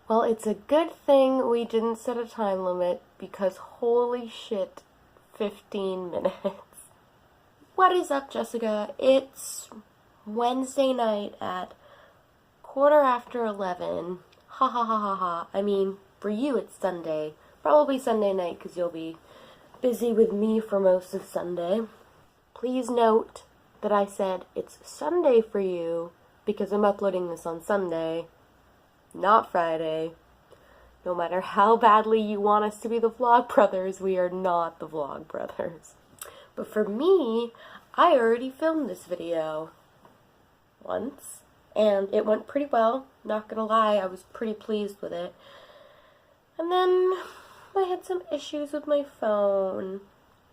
Well, it's a good thing we didn't set a time limit because holy shit, 15 minutes. What is up, Jessica? It's Wednesday night at 11:15. Ha ha ha ha ha. I mean, for you it's Sunday. Probably Sunday night because you'll be busy with me for most of Sunday. Please note that I said it's Sunday for you because I'm uploading this on Sunday, not Friday. No matter how badly you want us to be the Vlog Brothers, we are not the Vlog Brothers. But for me, I already filmed this video once, and it went pretty well. Not gonna lie, I was pretty pleased with it. And then I had some issues with my phone,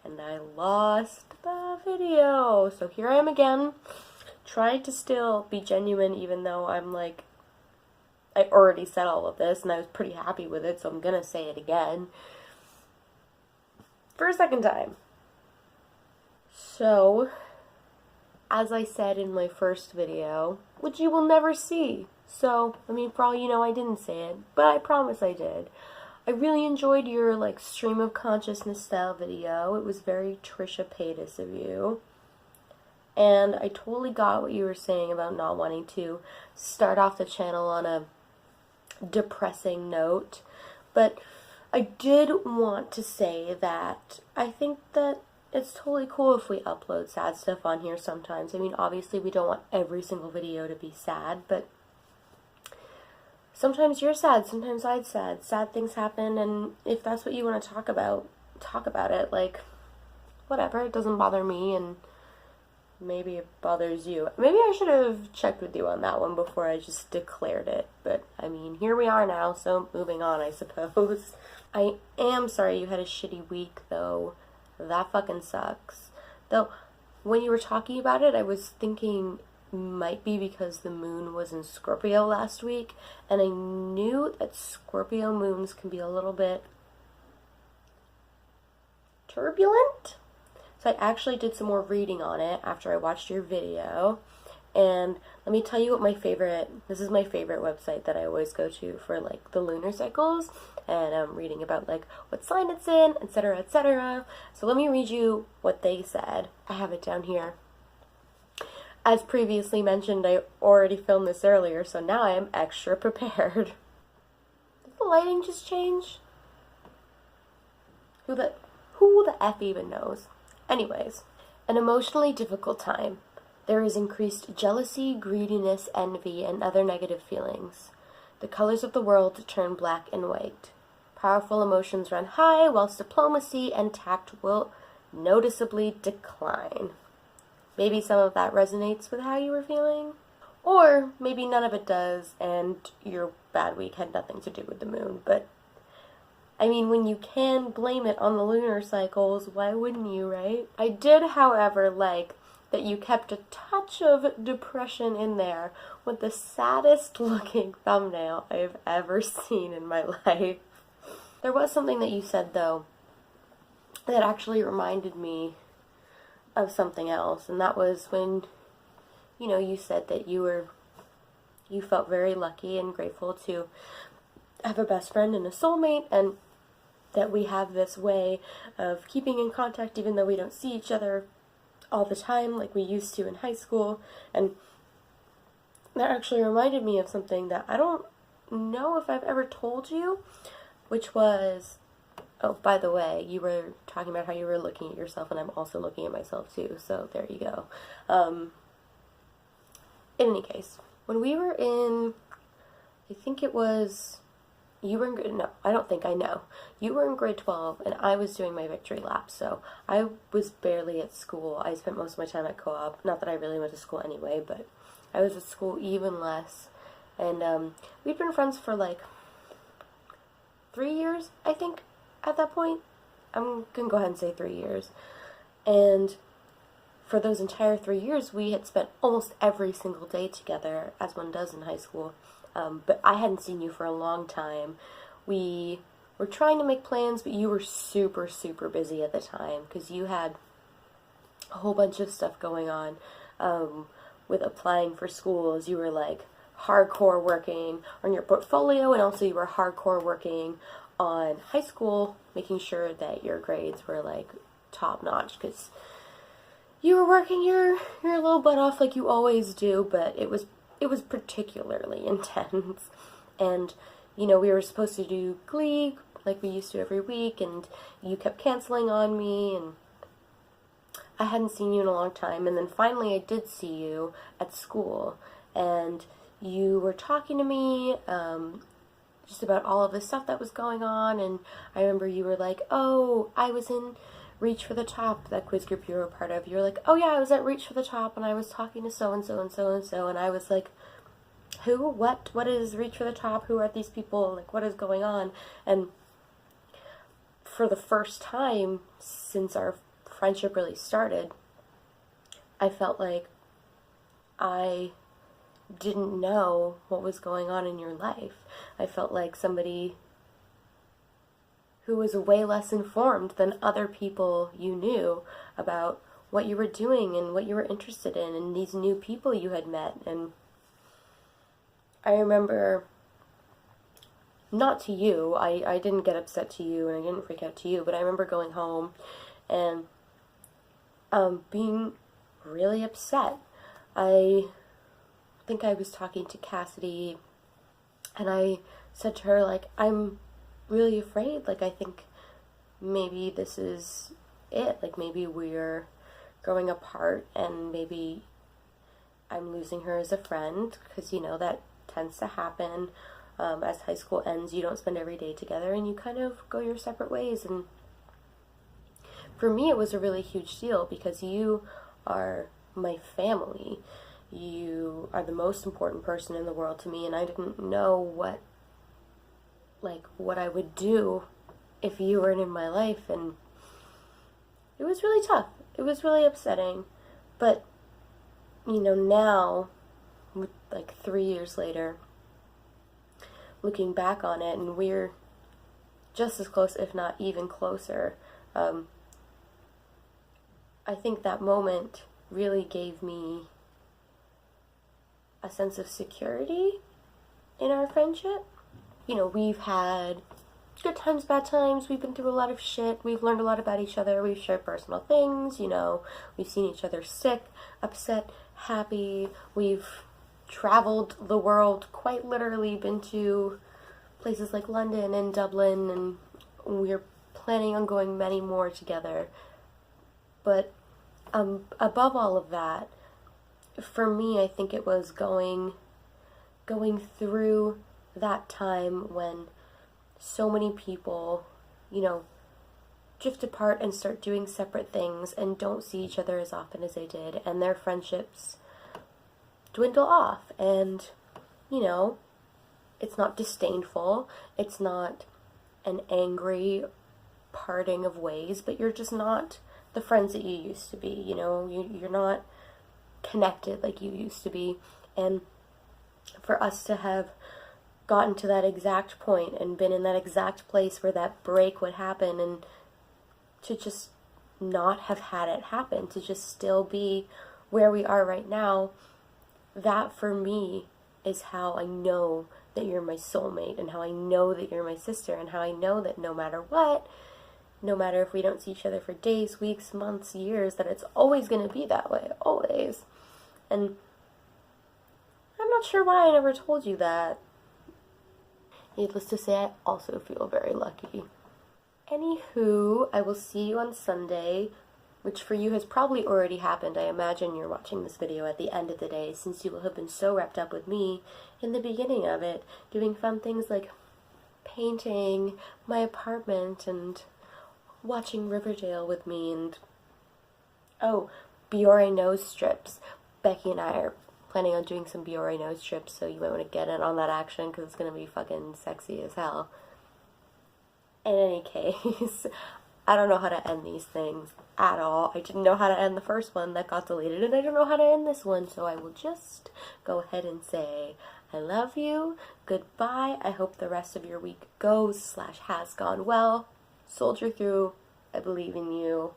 and I lost the video. So here I am again, trying to still be genuine even though I'm like, I already said all of this and I was pretty happy with it, so I'm gonna say it again. For a second time. So, as I said in my first video, which you will never see. So, I mean, for all you know, I didn't say it, but I promise I did. I really enjoyed your, like, stream of consciousness style video. It was very Trisha Paytas of you. And I totally got what you were saying about not wanting to start off the channel on a depressing note. But I did want to say that I think that it's totally cool if we upload sad stuff on here sometimes. I mean, obviously we don't want every single video to be sad, but sometimes you're sad, sometimes I'm sad. Sad things happen, and if that's what you want to talk about it. Like, whatever, it doesn't bother me, and maybe it bothers you. Maybe I should have checked with you on that one before I just declared it, but I mean, here we are now, so moving on, I suppose. I am sorry you had a shitty week, though. That fucking sucks. Though, when you were talking about it, I was thinking might be because the moon was in Scorpio last week, and I knew that Scorpio moons can be a little bit turbulent. So I actually did some more reading on it after I watched your video, and let me tell you what this is my favorite website that I always go to for like the lunar cycles, and I'm reading about like what sign it's in, etc, etc. So let me read you what they said. I have it down here. As previously mentioned, I already filmed this earlier, so now I am extra prepared. Did the lighting just change? Who the F even knows? Anyways, an emotionally difficult time. There is increased jealousy, greediness, envy, and other negative feelings. The colors of the world turn black and white. Powerful emotions run high, whilst diplomacy and tact will noticeably decline. Maybe some of that resonates with how you were feeling. Or maybe none of it does, and your bad week had nothing to do with the moon. But, I mean, when you can blame it on the lunar cycles, why wouldn't you, right? I did, however, like that you kept a touch of depression in there with the saddest looking thumbnail I've ever seen in my life. There was something that you said, though, that actually reminded me of something else, and that was when, you know, you said that you felt very lucky and grateful to have a best friend and a soulmate, and that we have this way of keeping in contact even though we don't see each other all the time like we used to in high school. And that actually reminded me of something that I don't know if I've ever told you, which was, oh, by the way, you were talking about how you were looking at yourself, and I'm also looking at myself too, so there you go. In any case, when we were in, I think it was, you were in, no, I don't think I know. You were in grade 12, and I was doing my victory lap, so I was barely at school. I spent most of my time at co-op. Not that I really went to school anyway, but I was at school even less. And we'd been friends for like 3 years, I think, at that point. I'm gonna go ahead and say 3 years. And for those entire 3 years, we had spent almost every single day together, as one does in high school. But I hadn't seen you for a long time. We were trying to make plans, but you were super, super busy at the time because you had a whole bunch of stuff going on with applying for schools. You were like hardcore working on your portfolio, and also you were hardcore working on high school, making sure that your grades were like top notch, because you were working your little butt off like you always do, but it was particularly intense. And you know, we were supposed to do Glee like we used to every week, and you kept canceling on me, and I hadn't seen you in a long time. And then finally I did see you at school, and you were talking to me just about all of the stuff that was going on. And I remember you were like, oh, I was in Reach for the Top, that quiz group you were a part of. You were like, oh yeah, I was at Reach for the Top, and I was talking to so-and-so and so-and-so, and I was like, who? What is Reach for the Top? Who are these people? Like, what is going on? And for the first time since our friendship really started, I felt like I didn't know what was going on in your life. I felt like somebody who was way less informed than other people you knew about what you were doing and what you were interested in and these new people you had met. And I remember, not to you, I didn't get upset to you and I didn't freak out to you, but I remember going home and being really upset. I think I was talking to Cassidy, and I said to her, like, I'm really afraid, like, I think maybe this is it, like, maybe we're growing apart, and maybe I'm losing her as a friend, because, you know, that tends to happen. As high school ends, you don't spend every day together, and you kind of go your separate ways. And for me, it was a really huge deal, because you are my family. You are the most important person in the world to me, and I didn't know what I would do if you weren't in my life. And it was really tough. It was really upsetting. But, you know, now, like 3 years later, looking back on it, and we're just as close, if not even closer. I think that moment really gave me a sense of security in our friendship. You know, we've had good times, bad times, we've been through a lot of shit, we've learned a lot about each other, we've shared personal things, you know, we've seen each other sick, upset, happy, we've traveled the world, quite literally been to places like London and Dublin, and we're planning on going many more together. But above all of that, for me, I think it was going through that time when so many people, you know, drift apart and start doing separate things and don't see each other as often as they did, and their friendships dwindle off. And, you know, it's not disdainful, it's not an angry parting of ways, but you're just not the friends that you used to be, you know, you're not connected like you used to be. And for us to have gotten to that exact point and been in that exact place where that break would happen, and to just not have had it happen, to just still be where we are right now, that for me is how I know that you're my soulmate, and how I know that you're my sister, and how I know that no matter what, no matter if we don't see each other for days, weeks, months, years, that it's always going to be that way, always. And I'm not sure why I never told you that. Needless to say, I also feel very lucky. Anywho, I will see you on Sunday, which for you has probably already happened. I imagine you're watching this video at the end of the day, since you will have been so wrapped up with me in the beginning of it, doing fun things like painting my apartment and watching Riverdale with me, and oh, Biore nose strips. Becky and I are planning on doing some Biore nose strips, so you might want to get in on that action, because it's going to be fucking sexy as hell. In any case, I don't know how to end these things at all. I didn't know how to end the first one that got deleted, and I don't know how to end this one, so I will just go ahead and say, I love you, goodbye, I hope the rest of your week goes/has gone well. Soldier through, I believe in you.